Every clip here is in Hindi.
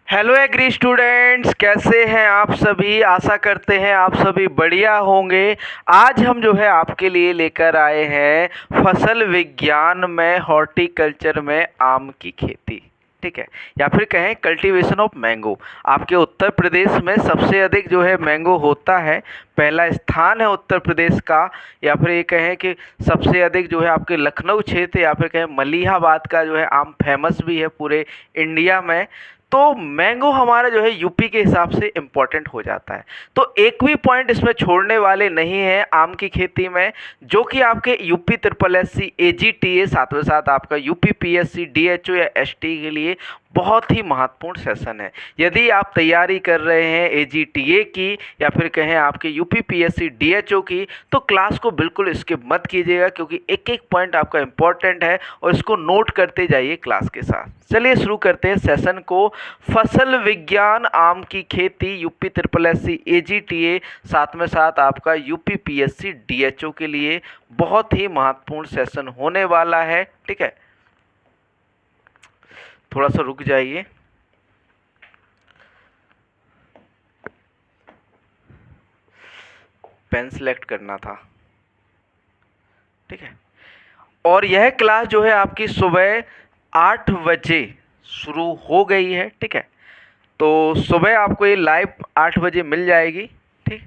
हेलो एग्री स्टूडेंट्स, कैसे हैं आप सभी। आशा करते हैं आप सभी बढ़िया होंगे। आज हम जो है आपके लिए लेकर आए हैं फसल विज्ञान में हॉर्टिकल्चर में आम की खेती, ठीक है, या फिर कहें कल्टीवेशन ऑफ मैंगो। आपके उत्तर प्रदेश में सबसे अधिक जो है मैंगो होता है, पहला स्थान है उत्तर प्रदेश का। या फिर ये कहें कि सबसे अधिक जो है आपके लखनऊ क्षेत्र या फिर कहें मलिहाबाद का जो है आम फेमस भी है पूरे इंडिया में। तो मैंगो हमारा जो है यूपी के हिसाब से इम्पोर्टेंट हो जाता है। तो एक भी पॉइंट इसमें छोड़ने वाले नहीं हैं आम की खेती में, जो कि आपके UP triple S C AGTA साथ में साथ आपका यूपी PSC DHO या ST के लिए बहुत ही महत्वपूर्ण सेशन है। यदि आप तैयारी कर रहे हैं AGTA की या फिर कहें आपके यूपी PSC DHO की, तो क्लास को बिल्कुल स्किप मत कीजिएगा, क्योंकि एक एक पॉइंट आपका इम्पोर्टेंट है और इसको नोट करते जाइए क्लास के साथ। चलिए शुरू करते हैं सेशन को। फसल विज्ञान आम की खेती UP triple S C AGTA साथ में साथ आपका यूपी PSC DHO के लिए बहुत ही महत्वपूर्ण सेशन होने वाला है, ठीक है। थोड़ा सा रुक जाइए। पेन सिलेक्ट करना था, ठीक है। और यह क्लास जो है आपकी सुबह 8 बजे शुरू हो गई है, ठीक है। तो सुबह आपको ये लाइव 8 बजे मिल जाएगी, ठीक।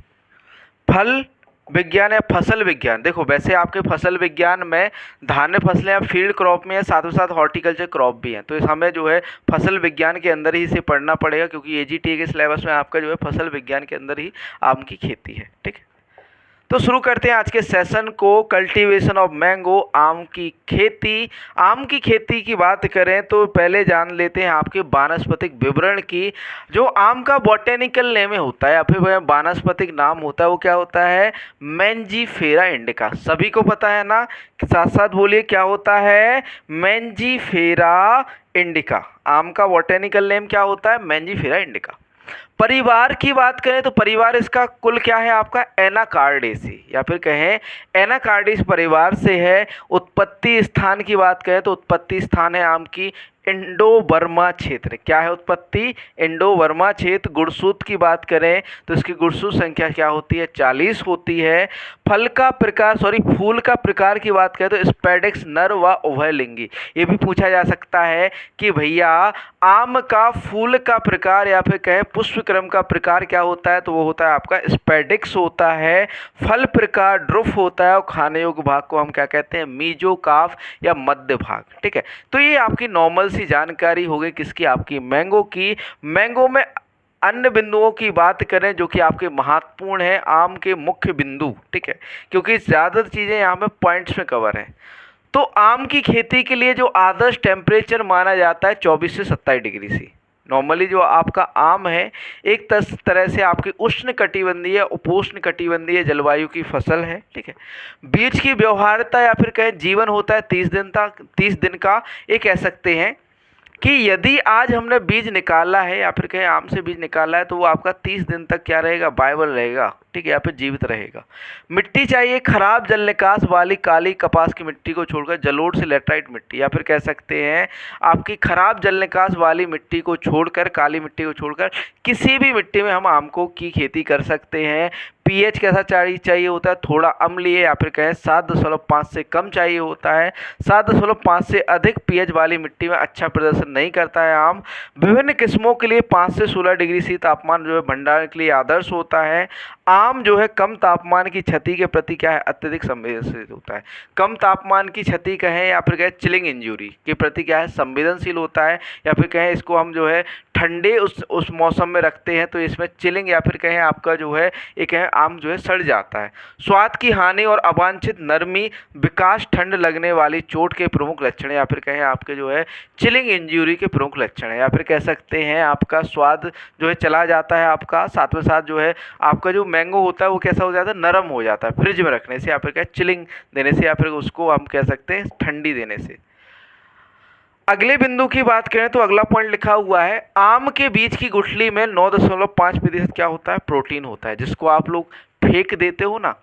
फल विज्ञान या फसल विज्ञान, देखो वैसे आपके फसल विज्ञान में धान्य फसलें या फील्ड क्रॉप में है, साथ ही साथ हॉर्टिकल्चर क्रॉप भी हैं। तो इस हमें जो है फसल विज्ञान के अंदर ही इसे पढ़ना पड़ेगा, क्योंकि AGTA के सिलेबस में आपका जो है फसल विज्ञान के अंदर ही आम की खेती है, ठीक है। तो शुरू करते हैं आज के सेशन को। कल्टीवेशन ऑफ मैंगो, आम की खेती। आम की खेती की बात करें तो पहले जान लेते हैं आपके वानस्पतिक विवरण की। जो आम का बॉटेनिकल नेम होता है या फिर वह वानस्पतिक नाम होता है, वो क्या होता है? Mangifera indica. सभी को पता है ना? साथ साथ बोलिए, क्या होता है? Mangifera indica. आम का बॉटेनिकल नेम क्या होता है? Mangifera indica. परिवार की बात करें तो परिवार इसका कुल क्या है आपका? एनाकार्डेसी, या फिर कहें एनाकार्डिस परिवार से है। उत्पत्ति स्थान की बात करें तो उत्पत्ति स्थान है आम की इंडो बर्मा क्षेत्र। क्या है उत्पत्ति? इंडो बर्मा क्षेत्र। गुणसूत्र की बात करें तो इसकी गुणसूत्र संख्या क्या होती है? 40 होती है। फल का प्रकार, फूल का प्रकार की बात करें तो स्पेडिक्स नर व उभयलिंगी। ये भी पूछा जा सकता है कि भैया आम का फूल का प्रकार या फिर कहें पुष्प क्रम का प्रकार क्या होता है? तो वो होता है आपका स्पेडिक्स होता है। फल प्रकार ड्रुफ होता है और खाने योग्य भाग को हम क्या कहते हैं? मीजोकाफ या मध्य भाग, ठीक है। तो ये आपकी नॉर्मल सी जानकारी हो गई किसकी? आपकी मैंगो की। मैंगो में अन्य बिंदुओं की बात करें जो कि आपके महत्वपूर्ण है, आम के मुख्य बिंदु, ठीक है, क्योंकि ज़्यादातर चीज़ें यहाँ पे पॉइंट्स में कवर हैं। तो आम की खेती के लिए जो आदर्श टेम्परेचर माना जाता है 24 से 27 डिग्री सी। नॉर्मली जो आपका आम है एक तरह से आपकी उष्ण कटिबंधीय उपोष्ण कटिबंधीय जलवायु की फसल है, ठीक है। बीज की व्यवहार्यता या फिर कहें जीवन होता है 30 दिन का। ये कह सकते हैं कि यदि आज हमने बीज निकाला है या फिर कहें आम से बीज निकाला है तो वो आपका 30 दिन तक क्या रहेगा? वायबल रहेगा, ठीक है, या फिर जीवित रहेगा। मिट्टी चाहिए खराब जल निकास वाली काली कपास की मिट्टी को छोड़कर जलोढ़ से लेटराइट मिट्टी, या फिर कह सकते हैं आपकी खराब जल निकास वाली मिट्टी को छोड़कर, काली मिट्टी को छोड़कर किसी भी मिट्टी में हम आम को की खेती कर सकते हैं। पीएच कैसा चाहिए होता है? थोड़ा अम्लीय या फिर कहें 7.5 से कम चाहिए होता है। 7.5 से अधिक पीएच वाली मिट्टी में अच्छा प्रदर्शन नहीं करता है आम। विभिन्न किस्मों के लिए 5 से 16 डिग्री सी तापमान जो है भंडारण के लिए आदर्श होता है। आम जो है कम तापमान की क्षति के प्रति क्या है? अत्यधिक संवेदनशील होता है। कम तापमान की क्षति कहें या फिर कहें चिलिंग इंजरी के प्रति क्या है? संवेदनशील होता है। या फिर कहें इसको हम जो है ठंडे उस मौसम में रखते हैं तो इसमें चिलिंग या फिर कहें आपका जो है एक है आम जो है सड़ जाता है। स्वाद की हानि और अवांछित नरमी, विकास, ठंड लगने वाली चोट के प्रमुख लक्षण, या फिर कहें आपके जो है चिलिंग इंजरी के प्रमुख लक्षण है। या फिर कह सकते हैं आपका स्वाद जो है चला जाता है आपका, साथ में साथ जो है आपका जो मैंगो होता है वो कैसा हो जाता है? नरम हो जाता है फ्रिज में रखने से, या फिर क्या चिलिंग देने से, या फिर उसको हम कह सकते हैं ठंडी देने से। अगले बिंदु की बात करें तो अगला पॉइंट लिखा हुआ है, आम के बीज की गुठली में 9.5% क्या होता है? प्रोटीन होता है। जिसको आप लोग फेंक देते हो ना,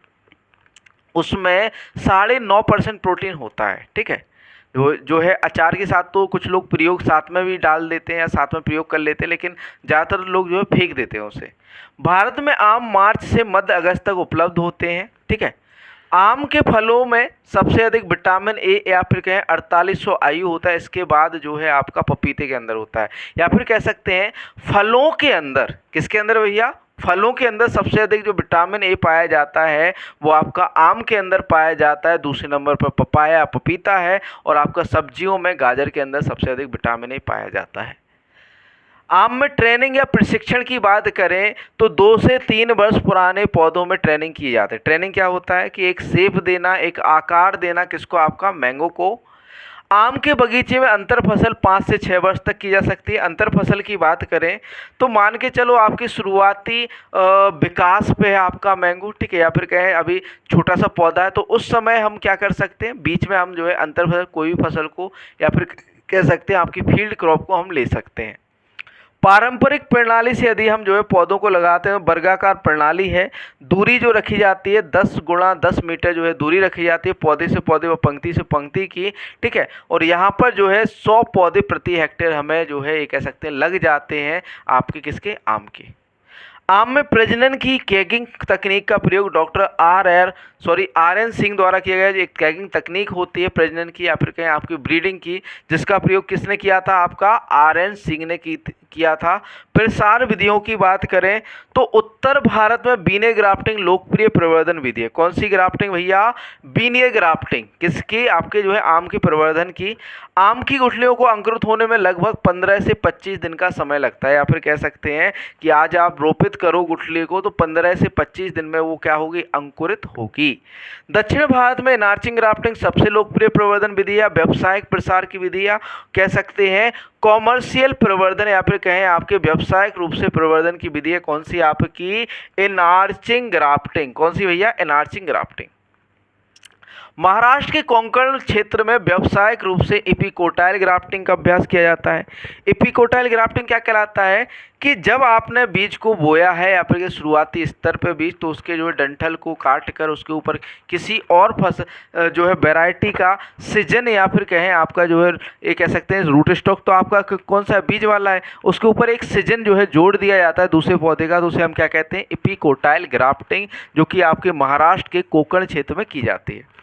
उसमें 9.5% प्रोटीन होता है, ठीक है। जो है अचार के साथ तो कुछ लोग प्रयोग साथ में भी डाल देते हैं या साथ में प्रयोग कर लेते हैं, लेकिन ज़्यादातर लोग जो है फेंक देते हैं उसे। भारत में आम मार्च से मध्य अगस्त तक उपलब्ध होते हैं, ठीक है। आम के फलों में सबसे अधिक विटामिन ए या फिर कहें 4800 आयु होता है। इसके बाद जो है आपका पपीते के अंदर होता है, या फिर कह सकते हैं फलों के अंदर। किसके अंदर भैया? फलों के अंदर सबसे अधिक जो विटामिन ए पाया जाता है वो आपका आम के अंदर पाया जाता है। दूसरे नंबर पर पपाया पपीता है, और आपका सब्जियों में गाजर के अंदर सबसे अधिक विटामिन ए पाया जाता है। आम में ट्रेनिंग या प्रशिक्षण की बात करें तो 2 से 3 वर्ष पुराने पौधों में ट्रेनिंग की जाती है। ट्रेनिंग क्या होता है कि एक शेप देना, एक आकार देना, किसको? आपका मैंगो को। आम के बगीचे में अंतर फसल 5 से 6 वर्ष तक की जा सकती है। अंतर फसल की बात करें तो मान के चलो आपकी शुरुआती विकास पे है आपका मैंगो, ठीक है, या फिर कहें अभी छोटा सा पौधा है, तो उस समय हम क्या कर सकते हैं, बीच में हम जो है अंतर फसल कोई भी फसल को या फिर कह सकते हैं आपकी फील्ड क्रॉप को हम ले सकते हैं। पारंपरिक प्रणाली से यदि हम जो है पौधों को लगाते हैं, वर्गाकार प्रणाली है। दूरी जो रखी जाती है 10 गुणा 10 मीटर जो है दूरी रखी जाती है पौधे से पौधे व पंक्ति से पंक्ति की, ठीक है। और यहाँ पर जो है 100 पौधे प्रति हेक्टेयर हमें जो है ये कह सकते हैं लग जाते हैं आपके किसके? आम के। आम में प्रजनन की कैगिंग तकनीक का प्रयोग डॉक्टर आर एन सिंह द्वारा किया गया। एक कैगिंग तकनीक होती है प्रजनन की या फिर कहें आपकी ब्रीडिंग की, जिसका प्रयोग किसने किया था? आपका आर एन सिंह ने किया था। प्रसार विधियों की बात करें तो उत्तर भारत में बीने ग्राफ्टिंग लोकप्रिय प्रवर्धन विधि है। कौन सी ग्राफ्टिंग भैया? बीने ग्राफ्टिंग। किसकी? आपके जो है आम के प्रवर्धन की। आम की गुठलियों को अंकुरित होने में लगभग 15 से 25 दिन का समय लगता है, या फिर कह सकते हैं कि आज आप रोपित करो गुठली को तो 15 से 25 दिन में वो क्या होगी? अंकुरित होगी। दक्षिण भारत में नार्चिंग ग्राफ्टिंग सबसे लोकप्रिय प्रवर्धन विधि या व्यावसायिक प्रसार की विधि या कह सकते हैं कॉमर्शियल प्रवर्धन या फिर कहें आपके व्यावसायिक रूप से प्रवर्धन की विधि है। कौन सी? आपकी एनार्चिंग ग्राफ्टिंग। कौन सी भैया? एनार्चिंग ग्राफ्टिंग। महाराष्ट्र के कोंकण क्षेत्र में व्यावसायिक रूप से इपिकोटाइल ग्राफ्टिंग का अभ्यास किया जाता है। इपिकोटाइल ग्राफ्टिंग क्या कहलाता है कि जब आपने बीज को बोया है या फिर शुरुआती स्तर पे बीज, तो उसके जो है डंठल को काट कर उसके ऊपर किसी और फसल जो है वैरायटी का सीजन या फिर कहें आपका जो है ये कह सकते हैं रूट स्टॉक तो आपका कौन सा बीज वाला है, उसके ऊपर एक सीजन जो है जोड़ दिया जाता है दूसरे पौधे का, तो उसे हम क्या कहते हैं? इपिकोटाइल ग्राफ्टिंग, जो कि आपके महाराष्ट्र के कोंकण क्षेत्र में की जाती है।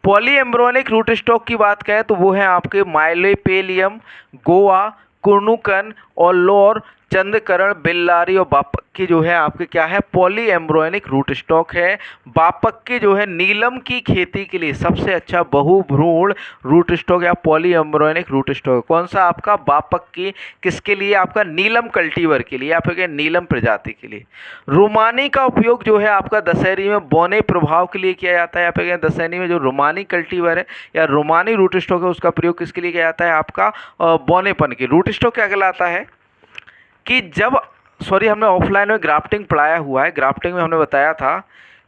पॉली एम्ब्रोनिक रूट स्टॉक की बात करें तो वो है आपके माइलोपेलियम, गोवा, कुर्नुकन और लोर, चंद्रकरण, बेल्लारी और बापक की जो है आपके क्या है? पॉली एम्ब्रोनिक रूट स्टॉक है। बापक की जो है नीलम की खेती के लिए सबसे अच्छा बहुभ्रूण रूट स्टॉक या पॉली एम्ब्रोनिक रूट स्टॉक है। कौन सा? आपका बापक की। किसके लिए? आपका नीलम कल्टीवर के लिए या फिर नीलम प्रजाति के लिए। रोमानी का उपयोग जो है आपका दशहरी में बौने प्रभाव के लिए किया जाता है, या फिर दशहरी में जो रोमानी कल्टीवर है या रोमानी रूट स्टॉक है उसका प्रयोग किसके लिए किया जाता है? आपका बौनेपन की। रूट स्टॉक क्या कहलाता है कि जब हमने ऑफलाइन में ग्राफ्टिंग पढ़ाया हुआ है, ग्राफ्टिंग में हमने बताया था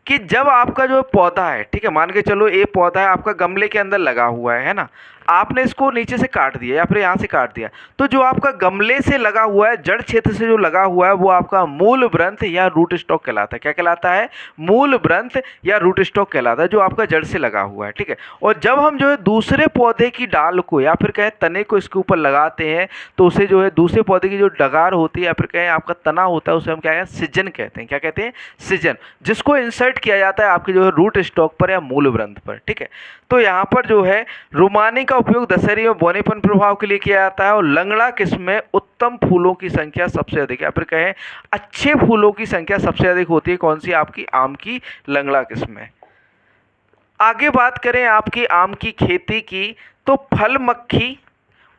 कि जब आपका जो पौधा है, ठीक है, मान के चलो ये पौधा है आपका गमले के अंदर लगा हुआ है ना, आपने इसको नीचे से काट दिया या फिर यहाँ से काट दिया, तो जो आपका गमले से लगा हुआ है, जड़ क्षेत्र से जो लगा हुआ है, वो आपका मूल वृंत या रूट स्टॉक कहलाता है। क्या कहलाता है? मूल वृंत या रूट स्टॉक कहलाता है, जो आपका जड़ से लगा हुआ है, ठीक है। और जब हम जो है दूसरे पौधे की डाल को या फिर कहें तने को इसके ऊपर लगाते हैं, तो उसे जो है दूसरे पौधे की जो डगार होती है या फिर कहें आपका तना होता है, उसे हम क्या कहते हैं? सिजन कहते हैं। क्या कहते हैं? सिजन, जिसको इंसर्ट किया जाता है आपके जो है रूट स्टॉक पर या मूल वृंत पर, ठीक है। तो यहाँ पर जो है रोमानी का उपयोग दशहरी में बौनेपन प्रभाव के लिए किया जाता है, और लंगड़ा किस्म में उत्तम फूलों की संख्या सबसे अधिक है, या फिर कहें अच्छे फूलों की संख्या सबसे अधिक होती है। कौन सी? आपकी आम की लंगड़ा किस्म है। आगे बात करें आपकी आम की खेती की तो फल मक्खी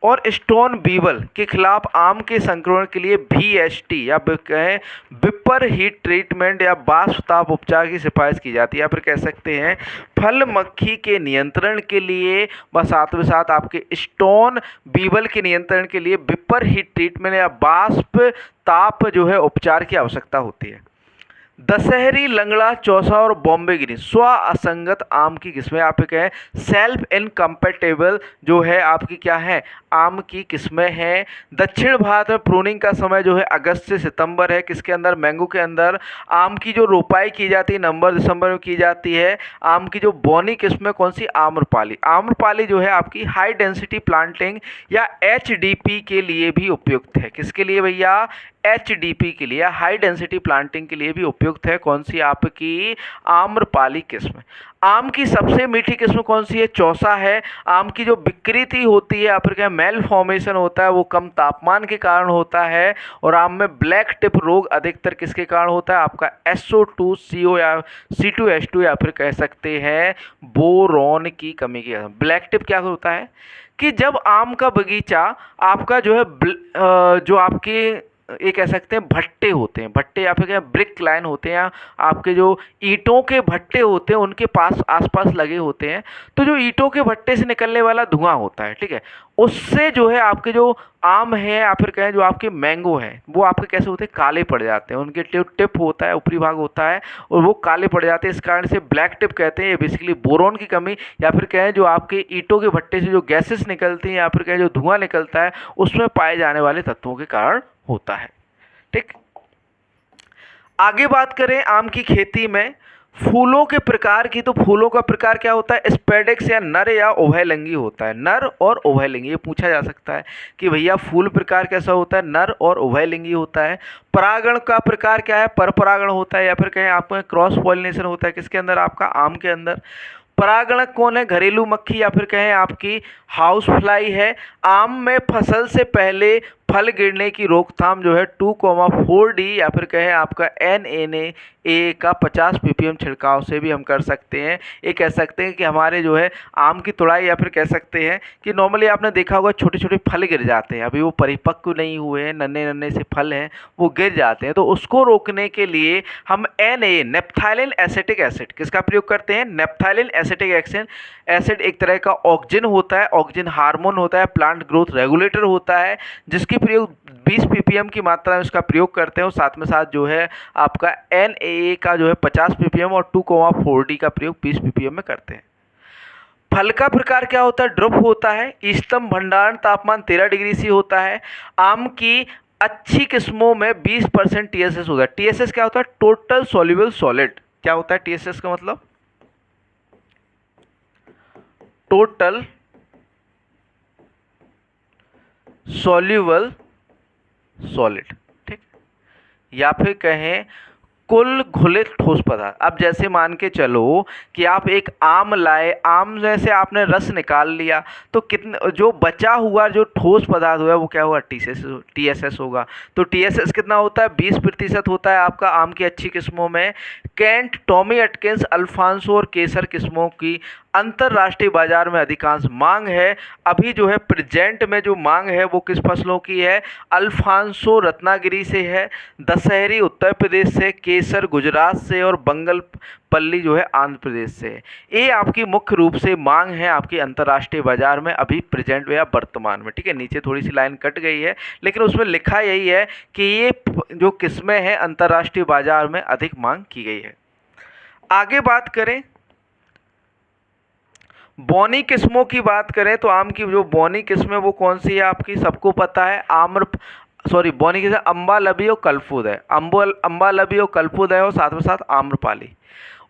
और स्टोन बीवल के खिलाफ आम के संक्रमण के लिए VST या कहें विपर हीट ट्रीटमेंट या वाष्प ताप उपचार की सिफारिश की जाती है, या फिर कह सकते हैं फल मक्खी के नियंत्रण के लिए व साथ में साथ आपके स्टोन बीवल के नियंत्रण के लिए विपर हीट ट्रीटमेंट या वाष्प ताप जो है उपचार की आवश्यकता होती है। दशहरी, लंगड़ा, चौसा और बॉम्बे ग्रीन स्व असंगत आम की किस्में आप कहें सेल्फ इनकम्पेटेबल जो है आपकी क्या है आम की किस्में हैं। दक्षिण भारत में प्रूनिंग का समय जो है अगस्त से सितंबर है। किसके अंदर? मैंगो के अंदर। आम की जो रोपाई की जाती है नवंबर दिसंबर में की जाती है। आम की जो बौनी किस्में कौन सी? आम्रपाली। आम्रपाली जो है आपकी हाई डेंसिटी प्लांटिंग या एचडीपी के लिए भी उपयुक्त है। किसके लिए भैया? एचडीपी के लिए, हाई डेंसिटी प्लांटिंग के लिए भी उपयुक्त है। कौन सी? आपकी आम्रपाली किस्म। आम की सबसे मीठी किस्म कौन सी है? चौसा है। आम की जो विकृति होती है या फिर क्या मेल फॉर्मेशन होता है वो कम तापमान के कारण होता है। और आम में ब्लैक टिप रोग अधिकतर किसके कारण होता है? आपका SO2CO या C2H2 या फिर कह सकते हैं बोरॉन की कमी की। ब्लैक टिप क्या होता है कि जब आम का बगीचा आपका जो है जो आपके ये कह सकते हैं भट्टे होते हैं, भट्टे या फिर क्या ब्रिक लाइन होते हैं या आपके जो ईंटों के भट्टे होते हैं उनके पास आसपास लगे होते हैं। तो जो ईंटों के भट्टे से निकलने वाला धुआं होता है, ठीक है, उससे जो है आपके जो आम है या फिर कहें जो आपके मैंगो हैं वो आपके कैसे होते हैं? काले पड़ जाते हैं। उनके टिप होता है, ऊपरी भाग होता है और वो काले पड़ जाते हैं। इस कारण से ब्लैक टिप कहते हैं। ये बेसिकली बोरोन की कमी या फिर कहें जो आपके ईंटों के भट्टे से जो गैसेस निकलती हैं या फिर कहें जो धुआं निकलता है उसमें पाए जाने वाले तत्वों के कारण होता है। ठीक, आगे बात करें आम की खेती में फूलों के प्रकार की, तो फूलों का प्रकार क्या होता है? स्पेडिक्स या नर या उभयलिंगी होता है। नर और उभयलिंगी, ये पूछा जा सकता है कि भैया फूल प्रकार कैसा होता है? नर और उभयलिंगी होता है। परागण का प्रकार क्या है? परपरागण होता है या फिर कहें आप क्रॉस पॉलिनेशन होता है। किसके अंदर? आपका आम के अंदर। परागणक कौन है? घरेलू मक्खी या फिर कहें आपकी हाउस फ्लाई है। आम में फसल से पहले फल गिरने की रोकथाम जो है 2,4D या फिर कहें आपका NNA का 50 ppm छिड़काव से भी हम कर सकते हैं। ये कह सकते हैं कि हमारे जो है आम की तुड़ाई या फिर कह सकते हैं कि नॉर्मली आपने देखा होगा छोटे छोटे फल गिर जाते हैं, अभी वो परिपक्व नहीं हुए हैं, नन्हे नन्हे से फल हैं वो गिर जाते हैं। तो उसको रोकने के लिए हम नेप्थाइलिन एसिटिक एसिड किसका प्रयोग करते हैं? नेप्थाइलिन एसिटिक एसिड एक तरह का ऑक्सिन होता है, ऑक्सिन हार्मोन होता है, प्लांट ग्रोथ रेगुलेटर होता है, जिसकी प्रयोग 20 ppm की मात्रा में उसका प्रयोग करते हैं। और साथ में साथ जो है आपका NAA का जो है 50 ppm और 2,4D का प्रयोग 20 ppm में करते हैं। फल का प्रकार क्या होता है? ड्रुप होता है। इष्टतम भंडारण तापमान 13 डिग्री सी होता है। आम की अच्छी किस्मों में 20% TSS होता है। TSS क्या होता है? Total soluble solid. क्या होता है TSS का मतलब? टोटल सॉल्युबल सॉलिड, ठीक, या फिर कहें कुल घुलित ठोस पदार्थ। अब जैसे मान के चलो कि आप एक आम लाए, आम में से आपने रस निकाल लिया तो कितने जो बचा हुआ जो ठोस पदार्थ हुआ वो क्या हुआ? TSS होगा। तो TSS कितना होता है? 20% होता है आपका आम की अच्छी किस्मों में। कैंट, टॉमी एटकिंस, अल्फांसो और केसर किस्मों की अंतर्राष्ट्रीय बाजार में अधिकांश मांग है। अभी जो है प्रेजेंट में जो मांग है वो किस फसलों की है? अल्फांसो रत्नागिरी से है, दशहरी उत्तर प्रदेश से, केसर गुजरात से और बंगल पल्ली जो है आंध्र प्रदेश से है। ये आपकी मुख्य रूप से मांग है आपकी अंतर्राष्ट्रीय बाजार में अभी प्रेजेंट या वर्तमान में। ठीक है, नीचे थोड़ी सी लाइन कट गई है लेकिन उसमें लिखा यही है कि ये जो किस्में हैं अंतर्राष्ट्रीय बाजार में अधिक मांग की गई है। आगे बात करें बौनी किस्मों की बात करें तो आम की जो बौनी किस्म है वो कौन सी है आपकी? सबको पता है बौनी किस्म अम्बालबी और कलफुद है। अम्बालबी और कलफुद है और साथ में साथ आम्रपाली।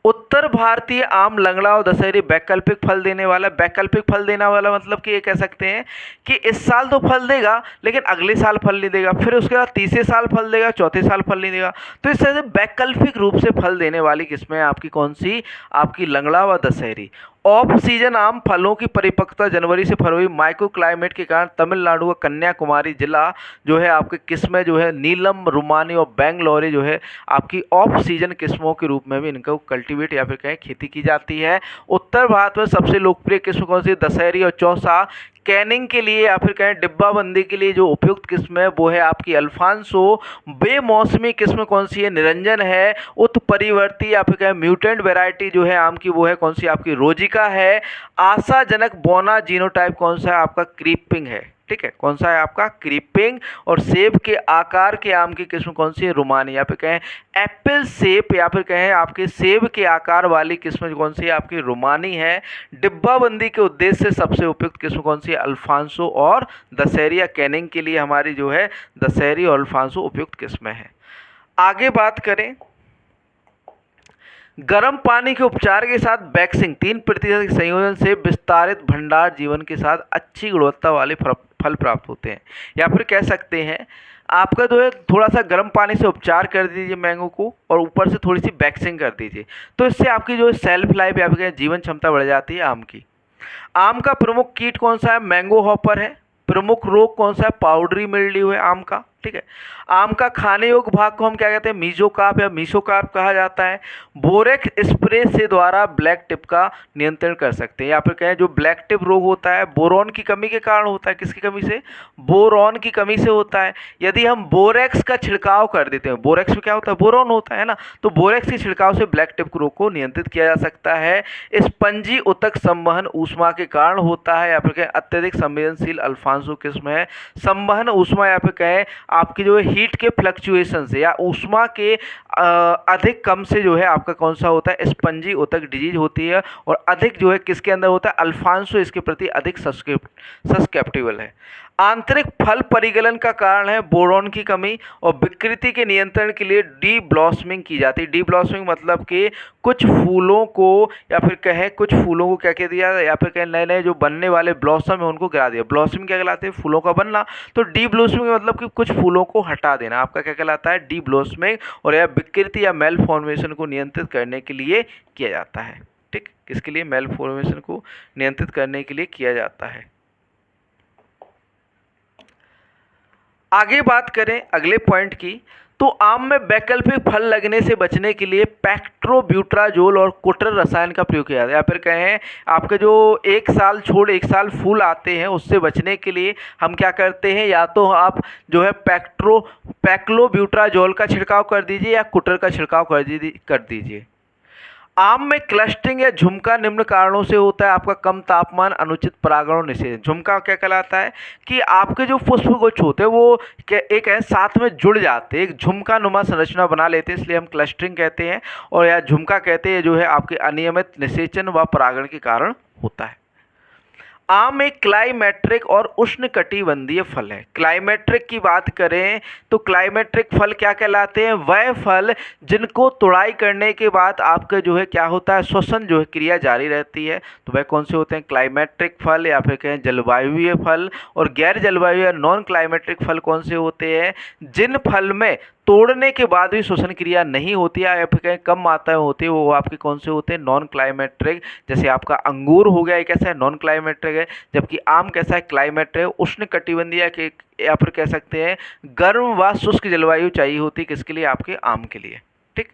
उत्तर भारतीय आम लंगड़ा और दशहरी वैकल्पिक फल देने वाला। वैकल्पिक फल देने वाला मतलब कि ये कह सकते हैं कि इस साल तो फल देगा लेकिन अगले साल फल नहीं देगा, फिर उसके बाद तीसरे साल फल देगा, चौथे साल फल नहीं देगा। तो इस तरह से वैकल्पिक रूप से फल देने वाली किस्में आपकी कौन सी? आपकी लंगड़ा व दशहरी। ऑफ सीजन आम फलों की परिपक्वता जनवरी से फरवरी। माइक्रो क्लाइमेट के कारण तमिलनाडु का कन्याकुमारी जिला जो है आपके किस्में जो है नीलम, रुमानी और बेंगलोरे जो है आपकी ऑफ सीजन किस्मों के रूप में भी इनको कल्टीवेट या फिर कहें खेती की जाती है। उत्तर भारत में सबसे लोकप्रिय किस्म कौन सी? दशहरी और चौसा। कैनिंग के लिए या फिर कहें डिब्बाबंदी के लिए जो उपयुक्त किस्म है वो है आपकी अल्फांसो। बेमौसमी किस्म कौन सी है? निरंजन है। उत्परिवर्ती या फिर कहें म्यूटेंट वैरायटी जो है आम की वो है कौन सी? आपकी रोजिका है। आशाजनक बौना जीनोटाइप कौन सा है? आपका क्रीपिंग है। ठीक है। कौन सा है आपका क्रीपिंग। और सेब के आकार के आम की किस्म कौन सी है, रुमानी। या फिर कहें एप्पल सेब, या फिर कहें आपके सेब के आकार वाली किस्म कौन सी है आपकी, रुमानी है। डिब्बाबंदी के उद्देश्य से सबसे उपयुक्त किस्म कौन सी है, अल्फांसो और दशहरी। या कैनिंग के लिए हमारी जो है दशहरी और अल्फांसो उपयुक्त किस्में हैं। आगे बात करें, गर्म पानी के उपचार के साथ वैक्सिंग 3% के संयोजन से विस्तारित भंडार जीवन के साथ अच्छी गुणवत्ता वाले फल प्राप्त होते हैं। या फिर कह सकते हैं आपका जो है थोड़ा सा गर्म पानी से उपचार कर दीजिए मैंगो को, और ऊपर से थोड़ी सी वैक्सिंग कर दीजिए, तो इससे आपकी जो सेल्फ लाइफ या फिर जीवन क्षमता बढ़ जाती है आम की। आम का प्रमुख कीट कौन सा है, मैंगो हॉपर है। प्रमुख रोग कौन सा है, पाउडरी मिल्ड्यू है आम का, ठीक है। आम का खाने योग्य भाग को हम क्या कहते हैं, मीजोकार्प या मीसोकार्प कहा जाता है। बोरेक्स स्प्रे से द्वारा ब्लैक टिप का नियंत्रण कर सकते हैं। या फिर कहें जो ब्लैक टिप रोग होता है बोरॉन की कमी के कारण होता है। किसकी कमी से, बोरॉन की कमी से होता है। यदि हम बोरेक्स का छिड़काव कर देते हैं, बोरेक्स में क्या होता है, बोरॉन होता है ना, तो बोरेक्स के छिड़काव से ब्लैक टिप रोग को नियंत्रित किया जा सकता है। स्पंजी उतक संवहन ऊष्मा के कारण होता है। या फिर कहें अत्यधिक संवेदनशील अल्फांसो किस्म है। संवहन ऊष्मा या फिर कहें आपकी जो है हीट के फ्लक्चुएशन से या ऊष्मा के अधिक कम से जो है आपका कौन सा होता है, स्पंजी उतक डिजीज होती है। और अधिक जो है किसके अंदर होता है, अल्फांसो इसके प्रति अधिक सस्केप्टिबल है। आंतरिक फल परिगलन का कारण है बोरॉन की कमी। और विकृति के नियंत्रण के लिए डी ब्लॉसमिंग की जाती है। डी ब्लॉसमिंग मतलब कि कुछ फूलों को या फिर कहें कुछ फूलों को क्या कह दिया, या फिर कहें नए नए जो बनने वाले ब्लॉसम है उनको गिरा दिया। ब्लॉसमिंग क्या कहलाते हैं, फूलों का बनना। तो डी ब्लॉसमिंग मतलब कि कुछ फूलों को हटा देना, आपका क्या कहलाता है, डी ब्लॉसमिंग। और यह विकृति या मेल फॉर्मेशन को नियंत्रित करने के लिए किया जाता है। ठीक, किसके लिए, मेल फॉर्मेशन को नियंत्रित करने के लिए किया जाता है। आगे बात करें अगले पॉइंट की, तो आम में वैकल्पिक फल लगने से बचने के लिए पैक्ट्रोब्यूट्राजोल और कुटर रसायन का प्रयोग किया जाता है। या फिर कहें आपके जो एक साल छोड़ एक साल फूल आते हैं उससे बचने के लिए हम क्या करते हैं, या तो आप जो है पैक्लोब्यूट्राजोल का छिड़काव कर दीजिए या कुटर का छिड़काव कर दीजिए। आम में क्लस्टरिंग या झुमका निम्न कारणों से होता है। आपका कम तापमान, अनुचित परागण, निषेध। झुमका क्या कहलाता है कि आपके जो पुष्प गुच्छ होते हैं वो एक है साथ में जुड़ जाते हैं, एक झुमका नुमा संरचना बना लेते हैं, इसलिए हम क्लस्टरिंग कहते हैं। और या झुमका कहते हैं जो है आपके अनियमित निषेचन व परागण के कारण होता है। आम एक क्लाइमेट्रिक और उष्णकटिबंधीय फल है। क्लाइमेट्रिक की बात करें तो क्लाइमेट्रिक फल क्या कहलाते हैं, वह फल जिनको तुड़ाई करने के बाद आपका जो है क्या होता है, श्वसन जो है क्रिया जारी रहती है, तो वह कौन से होते हैं, क्लाइमेट्रिक फल। या फिर कहें जलवायुवीय फल। और गैर जलवायु या नॉन क्लाइमेट्रिक फल कौन से होते हैं, जिन फल में तोड़ने के बाद भी श्वसन क्रिया नहीं होती है या फिर कहीं कम मात्रा में होती है, वो आपके कौन से होते हैं, नॉन क्लाइमेट्रिक। जैसे आपका अंगूर हो गया, एक ऐसा है नॉन क्लाइमेट्रिक है, जबकि आम कैसा है, क्लाइमेट्रिक। उष्णकटिबंधीय या फिर कह सकते हैं गर्म व शुष्क जलवायु चाहिए होती है, किसके लिए, आपके आम के लिए। ठीक,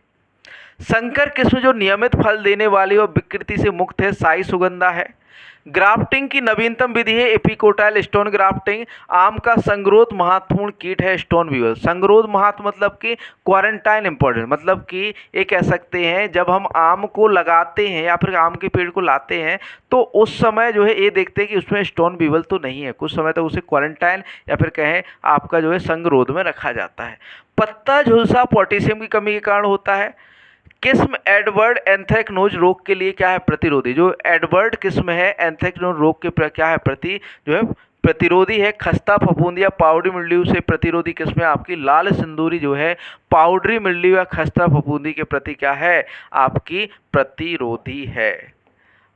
संकर किस्म जो नियमित फल देने वाली और विकृति से मुक्त है, साई सुगंधा है। ग्राफ्टिंग की नवीनतम विधि है एपिकोटाइल स्टोन ग्राफ्टिंग। आम का संगरोध महत्वपूर्ण कीट है स्टोन बीवल। संगरोध महत्व मतलब कि क्वारंटाइन इंपॉर्टेंट, मतलब कि ये कह सकते हैं जब हम आम को लगाते हैं या फिर आम के पेड़ को लाते हैं तो उस समय जो है ये देखते हैं कि उसमें स्टोन बीवल तो नहीं है, कुछ समय तक उसे क्वारंटाइन या फिर कहें आपका जो है संगरोध में रखा जाता है। पत्ता झुलसा पोटेशियम की कमी के कारण होता है। किस्म एडवर्ड एंथ्रेक्नोज रोग के लिए क्या है, प्रतिरोधी। जो एडवर्ड किस्म है एंथ्रेक्नोज रोग के क्या है, जो है प्रतिरोधी है। खस्ता फफूंदी या पाउडरी मिल्ड्यू से प्रतिरोधी किस्म है आपकी लाल सिंदूरी, जो है पाउडरी मिल्ड्यू या खस्ता फफूंदी के प्रति क्या है, आपकी प्रतिरोधी है।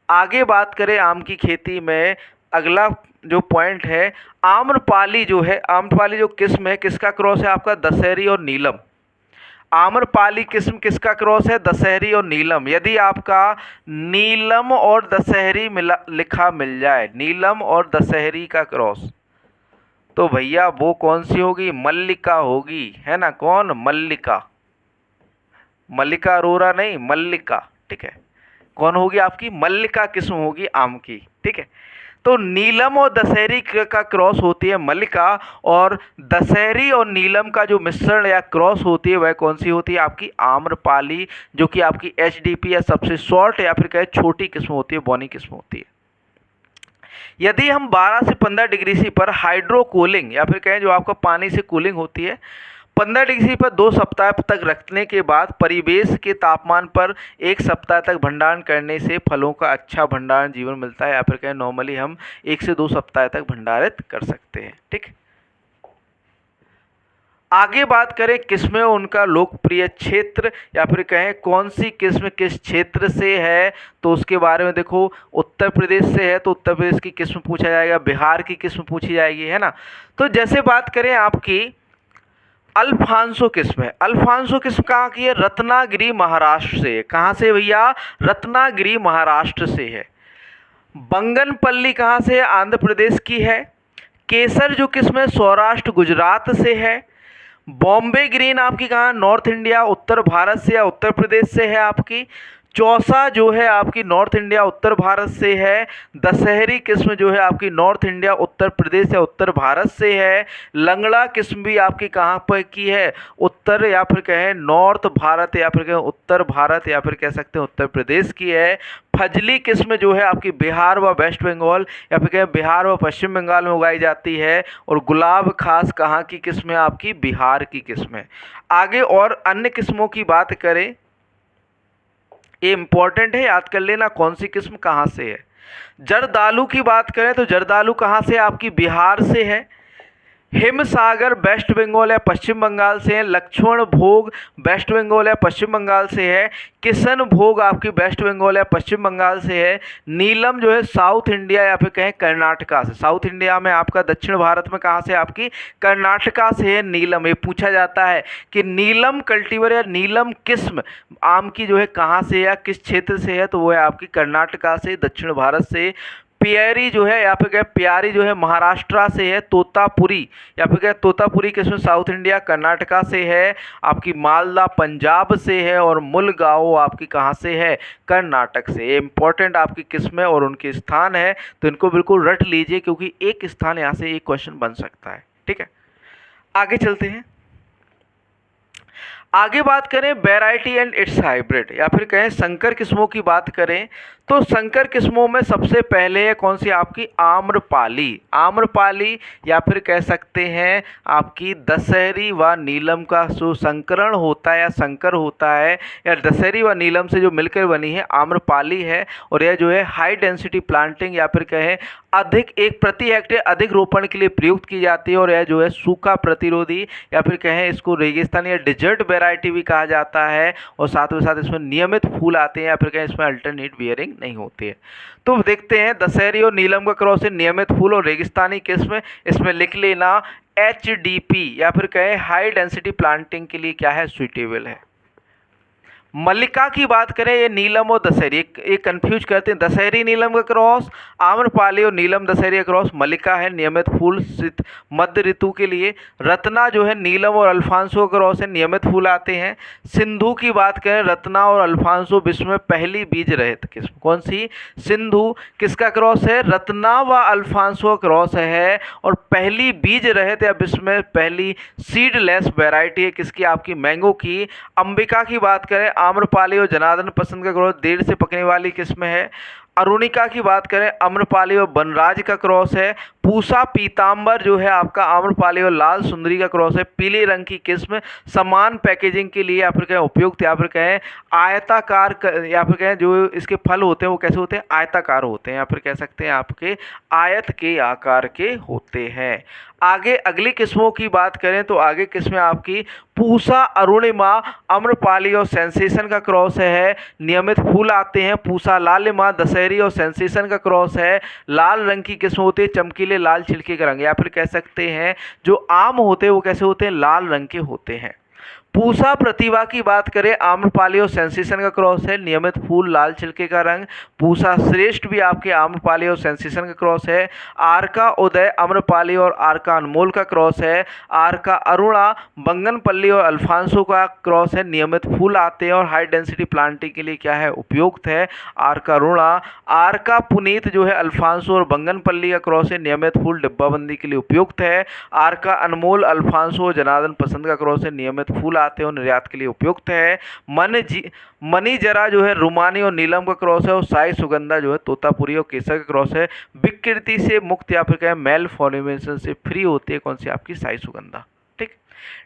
आगे बात करें आम की खेती में, अगला जो पॉइंट है आम्रपाली। जो है आम्रपाली जो किस्म है किसका क्रॉस है, आपका दशहरी और नीलम। आम्रपाली किस्म किसका क्रॉस है, दशहरी और नीलम। यदि आपका नीलम और दशहरी लिखा मिल जाए, नीलम और दशहरी का क्रॉस, तो भैया वो कौन सी होगी, मल्लिका होगी, है ना। कौन, मल्लिका। मल्लिका अरोरा नहीं, मल्लिका। ठीक है, कौन होगी आपकी, मल्लिका किस्म होगी आम की। ठीक है, तो नीलम और दशहरी का क्रॉस होती है मल्लिका, और दशहरी और नीलम का जो मिश्रण या क्रॉस होती है वह कौन सी होती है, आपकी आम्रपाली, जो कि आपकी एचडीपी या सबसे शॉर्ट या फिर कहे छोटी किस्म होती है, बॉनी किस्म होती है। यदि हम 12 से 15 डिग्री सी पर हाइड्रो कूलिंग या फिर कहें जो आपका पानी से कूलिंग होती है 15 डिग्री पर 2 सप्ताह तक रखने के बाद परिवेश के तापमान पर 1 सप्ताह तक भंडारण करने से फलों का अच्छा भंडारण जीवन मिलता है, या फिर कहें नॉर्मली हम 1 से 2 सप्ताह तक भंडारित कर सकते हैं। ठीक, आगे बात करें किस्में उनका लोकप्रिय क्षेत्र या फिर कहें कौन सी किस्म किस क्षेत्र से है, तो उसके बारे में देखो उत्तर प्रदेश से है तो उत्तर प्रदेश की किस्म पूछा जाएगा, बिहार की किस्म पूछी जाएगी, है ना। तो जैसे बात करें आपकी अल्फांसो किस्म है, अल्फांसो किस्म कहाँ की है, रत्नागिरी महाराष्ट्र से है। कहाँ से भैया, रत्नागिरी महाराष्ट्र से है। बंगनपल्ली कहाँ से है, आंध्र प्रदेश की है। केसर जो किस्म है सौराष्ट्र गुजरात से है। बॉम्बे ग्रीन आपकी कहाँ, नॉर्थ इंडिया उत्तर भारत से या उत्तर प्रदेश से है आपकी। चौसा जो है आपकी नॉर्थ इंडिया उत्तर भारत से है। दशहरी किस्म जो है आपकी नॉर्थ इंडिया उत्तर प्रदेश या उत्तर भारत से है। लंगड़ा किस्म भी आपकी कहाँ पर की है, उत्तर या फिर कहें नॉर्थ भारत या फिर कहें उत्तर भारत या फिर कह सकते हैं उत्तर प्रदेश की है। फजली किस्म जो है आपकी बिहार व वेस्ट बंगाल या फिर कहें बिहार व पश्चिम बंगाल में उगाई जाती है। और गुलाब खास कहाँ की किस्म है आपकी, बिहार की किस्म है। आगे और अन्य किस्मों की बात करें, ये इंपॉर्टेंट है, याद कर लेना कौन सी किस्म कहाँ से है। जर्दालू की बात करें तो जर्दालू कहाँ से आपकी, बिहार से है। हिमसागर वेस्ट बंगाल या पश्चिम बंगाल से है। लक्ष्मण भोग वेस्ट बंगाल या पश्चिम बंगाल से है। किशन भोग आपकी वेस्ट बंगाल या पश्चिम बंगाल से है। नीलम जो है साउथ इंडिया या फिर कहें कर्नाटका से, साउथ इंडिया में आपका दक्षिण भारत में कहाँ से आपकी, कर्नाटका से है नीलम। ये पूछा जाता है कि नीलम कल्टीवर या नीलम किस्म आम की जो है कहाँ से या किस क्षेत्र से है, तो वो है आपकी कर्नाटका से, दक्षिण भारत से। प्यारी जो है या फिर कहें प्यारी जो है महाराष्ट्र से है। तोतापुरी या फिर कहें तोतापुरी किस्म साउथ इंडिया कर्नाटका से है। आपकी मालदा पंजाब से है। और मुलगांव आपकी कहाँ से है, कर्नाटक से। ये इंपॉर्टेंट आपकी किस्म है और उनके स्थान है, तो इनको बिल्कुल रट लीजिए क्योंकि एक स्थान यहाँ से एक क्वेश्चन बन सकता है। ठीक है, आगे चलते हैं। आगे बात करें वैरायटी एंड इट्स हाइब्रिड या फिर कहें संकर किस्मों की बात करें, तो संकर किस्मों में सबसे पहले है कौन सी आपकी, आम्रपाली। आम्रपाली या फिर कह सकते हैं आपकी दशहरी व नीलम का जो संकरण होता है या संकर होता है, या दशहरी व नीलम से जो मिलकर बनी है आम्रपाली है। और यह जो है हाई डेंसिटी प्लांटिंग या फिर कहें अधिक एक प्रति हेक्टेयर अधिक रोपण के लिए प्रयुक्त की जाती है। और यह जो है सूखा प्रतिरोधी या फिर कहें इसको रेगिस्तानी या डिजर्ट वैरायटी भी कहा जाता है। और साथ ही साथ इसमें नियमित फूल आते हैं या फिर कहें इसमें अल्टरनेट बियरिंग नहीं होती है। तो देखते हैं दशहरी और नीलम का क्रॉस है, नियमित फूल और रेगिस्तानी किस्म, इसमें लिख लेना HDP या फिर कहें हाई डेंसिटी प्लांटिंग के लिए क्या है, सुइटेबल है। मल्लिका की बात करें, ये नीलम और दशहरी एक कंफ्यूज करते हैं, दशहरी नीलम का क्रॉस, आम्रपाली और नीलम दशहरी का क्रॉस। मल्लिका है नियमित फूल मध्य ऋतु के लिए। रत्ना जो है नीलम और अल्फांसो का क्रॉस है, नियमित फूल आते हैं। सिंधु की बात करें, रत्ना और अल्फांसो विश्व में पहली बीज रहित किस्म कौन सी, सिंधु किसका क्रॉस है, रत्ना व अल्फांसो क्रॉस है। और पहली बीज रहित या विश्व में पहली सीडलेस वैरायटी है किसकी, आपकी मैंगो की। अंबिका की बात करें, आम्रपाली और जनार्दन पसंद का क्रॉस, देर से पकने वाली किस्म है। अरुणिका की बात करें, आम्रपाली और बनराज का क्रॉस है। पूसा पीताम्बर जो है आपका आम्रपाली और लाल सुंदरी का क्रॉस है, पीले रंग की किस्म, समान पैकेजिंग के लिए या फिर कहें उपयुक्त या फिर कहें आयताकार या फिर कहें जो इसके फल होते हैं वो कैसे होते हैं, आयताकार होते हैं या फिर कह सकते हैं आपके आयत के आकार के होते हैं। आगे अगली किस्मों की बात करें तो आगे किस्में आपकी पूसा अरुणिमा आम्रपाली और सेंसेशन का क्रॉस है, नियमित फूल आते हैं। पूसा लालिमा दशहरी और सेंसेशन का क्रॉस है, लाल रंग की किस्म होती है, चमकीले लाल छिलके का रंग, या फिर कह सकते हैं जो आम होते हैं वो कैसे होते हैं, लाल रंग के होते हैं। पूसा प्रतिभा की बात करें, आम्रपाली और सेंसेशन का क्रॉस है, नियमित फूल लाल छिलके का रंग। पूसा श्रेष्ठ भी आपके आम्रपाली और सेंसेशन का क्रॉस है। आरका उदय आम्रपाली और आरका अनमोल का क्रॉस है। आरका अरुणा बंगनपल्ली और अल्फांसो का क्रॉस है, नियमित फूल आते हैं और हाई डेंसिटी प्लांटिंग के लिए क्या है, उपयुक्त है। आरका अरुणा। आरका पुनीत जो है अल्फांसो और बंगनपल्ली का क्रॉस है, नियमित फूल डिब्बाबंदी के लिए उपयुक्त है। आरका अनमोल अल्फांसो और जनार्दन पसंद का क्रॉस है, नियमित फूल आते हैं वो निर्यात के लिए उपयुक्त है। मनी जरा जो है रुमानी और नीलम का क्रॉस है, और साई सुगंधा जो है तोतापुरी और केसर का क्रॉस है। विकृति से मुक्त या फिर क्या मेल फॉर्मेशन से फ्री होती है कौन सी आपकी साई सुगंधा। ठीक।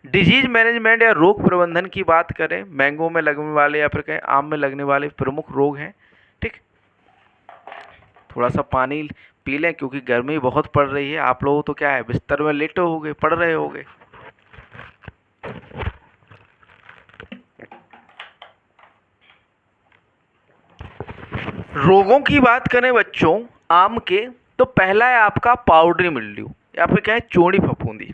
डिजीज मैनेजमेंट या रोग प्रबंधन की बात करें, मैंगो में लगने वाले या फिर कहें आम में लगने वाले प्रमुख रोग हैं। ठीक। थोड़ा सा पानी पी लें क्योंकि गर्मी बहुत पड़ रही है। आप लोग तो क्या है बिस्तर में लेटे होगे, पढ़ रहे होगे। रोगों की बात करें बच्चों आम के, तो पहला है आपका पाउडरी मिल्ड्यू या फिर कहें चूड़ी फफूंदी,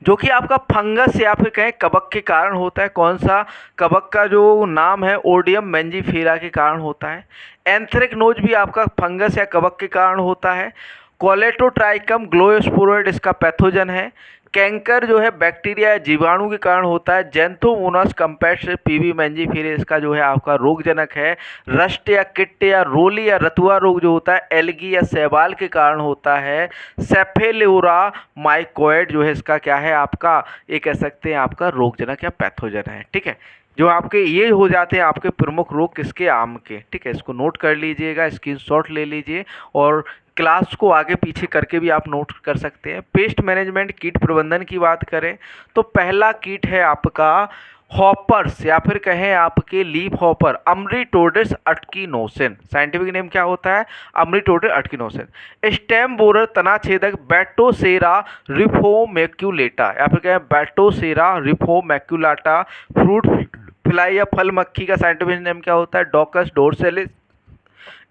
जो कि आपका फंगस या फिर कहें कवक के कारण होता है। कौन सा कवक का जो नाम है ओडियम मैंजीफेरा के कारण होता है। एंथ्रेक्नोज भी आपका फंगस या कवक के कारण होता है। कोलेटोट्राइकम ग्लोयोस्पोरोइड इसका पैथोजन है। कैंकर जो है बैक्टीरिया या जीवाणु के कारण होता है। जेंथोमोनास कंपेस्ट पीवी मैंजीफेरा इसका जो है आपका रोगजनक है। रस्ट या किट या रोली या रतुआ रोग जो होता है एलगी या शैवाल के कारण होता है। सेफेलोरा माइकोइड जो है इसका क्या है आपका, ये कह सकते हैं आपका रोगजनक या पैथोजन है। ठीक है, जो आपके ये हो जाते हैं आपके प्रमुख रोग किसके, आम के। ठीक है, इसको नोट कर लीजिएगा, स्क्रीनशॉट ले लीजिए और क्लास को आगे पीछे करके भी आप नोट कर सकते हैं। पेस्ट मैनेजमेंट कीट प्रबंधन की बात करें तो पहला कीट है आपका हॉपर्स या फिर कहें आपके लीफ हॉपर अम्ब्रीटोडिस अटकीनोसिन। साइंटिफिक नेम क्या होता है, अम्ब्रीटोडिस अटकीनोसिन। स्टेम बोरर तना छेदक बैटोसेरा रिफोमैक्यूलेटा या फिर कहें बैटोसेरा रिफोमैक्यूलाटा। फ्रूट फ्लाई या फल मक्खी का साइंटिफिक नेम क्या होता है, डॉकस डोर्सेलिस।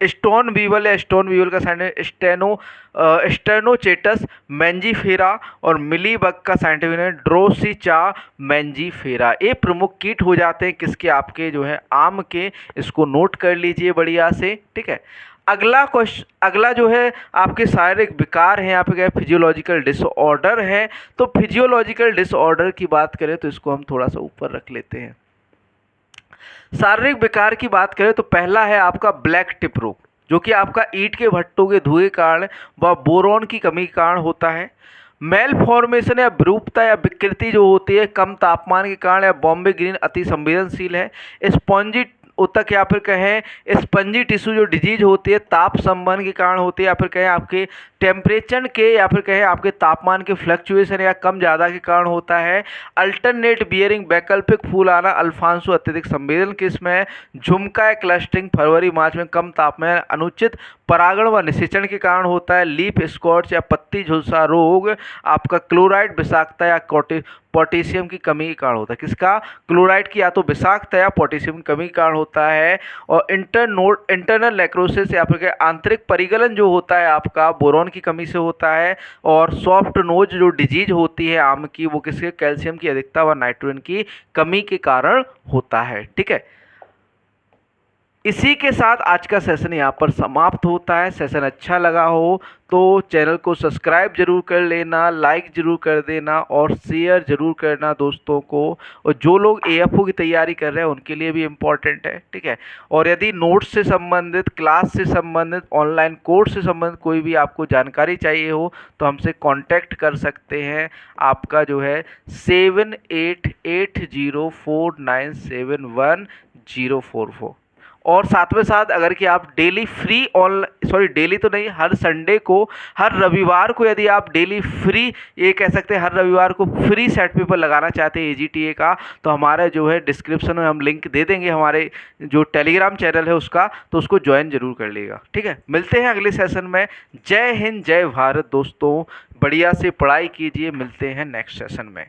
स्टोन बीवल या स्टोन बीवल का साइंटिफिक स्टेनोचेटस मैंजीफेरा। और मिलीबग का साइंटिफिक नेम ड्रोसिचा मैंजीफेरा। ये प्रमुख कीट हो जाते हैं किसके, आपके जो है आम के। इसको नोट कर लीजिए बढ़िया से। ठीक है, अगला जो है आपके शारीरिक विकार हैं, यहाँ पे क्या फिजियोलॉजिकल डिसऑर्डर है। तो फिजियोलॉजिकल डिसऑर्डर की बात करें तो इसको हम थोड़ा सा ऊपर रख लेते हैं। शारीरिक विकार की बात करें तो पहला है आपका ब्लैक टिप रोग, जो कि आपका ईंट के भट्टों के धुएं के कारण व बोरॉन की कमी के कारण होता है। मेल फॉर्मेशन या विरूपता या विकृति जो होती है कम तापमान के कारण, या बॉम्बे ग्रीन अति संवेदनशील है। स्पॉन्जी उत्तक या फिर कहें स्पंजी टिश्यू जो डिजीज होती है ताप संबंध के कारण होती है, या फिर कहें आपके टेम्परेचर के या फिर कहें आपके तापमान के फ्लक्चुएशन या कम ज़्यादा के कारण होता है। अल्टरनेट बियरिंग वैकल्पिक फूल आना अल्फांसो अत्यधिक संवेदन किस्म है। झुमका या क्लस्टरिंग फरवरी मार्च में कम तापमान अनुचित परागण व निषेचन के कारण होता है। लीफ स्कॉच या पत्ती झुलसा रोग आपका क्लोराइड विषाक्तता या पोटेशियम की कमी के कारण होता है। किसका, क्लोराइड की या तो विषाक्तता या पोटेशियम की कमी के कारण होता है। और इंटरनल नेक्रोसिस या फिर आंतरिक परिगलन जो होता है आपका बोरॉन की कमी से होता है। और सॉफ्ट नोज जो डिजीज होती है आम की वो किसके, कैल्शियम की अधिकता व नाइट्रोजन की कमी के कारण होता है। ठीक है, इसी के साथ आज का सेशन यहाँ पर समाप्त होता है। सेशन अच्छा लगा हो तो चैनल को सब्सक्राइब जरूर कर लेना, लाइक जरूर कर देना और शेयर जरूर करना दोस्तों को। और जो लोग AFO की तैयारी कर रहे हैं उनके लिए भी इम्पॉर्टेंट है। ठीक है, और यदि नोट्स से संबंधित, क्लास से संबंधित, ऑनलाइन कोर्स से संबंधित कोई भी आपको जानकारी चाहिए हो तो हमसे कांटेक्ट कर सकते हैं। आपका जो है 78804971 और साथ में साथ अगर कि आप डेली फ्री डेली तो नहीं, हर संडे को, हर रविवार को यदि आप डेली फ्री, ये कह सकते हैं हर रविवार को फ्री सेट पेपर लगाना चाहते हैं AGTA का, तो हमारा जो है डिस्क्रिप्शन में हम लिंक दे देंगे हमारे जो टेलीग्राम चैनल है उसका, तो उसको ज्वाइन जरूर कर लीजिएगा। ठीक है, मिलते हैं अगले सेशन में। जय हिंद जय भारत दोस्तों, बढ़िया से पढ़ाई कीजिए, मिलते हैं नेक्स्ट सेशन में।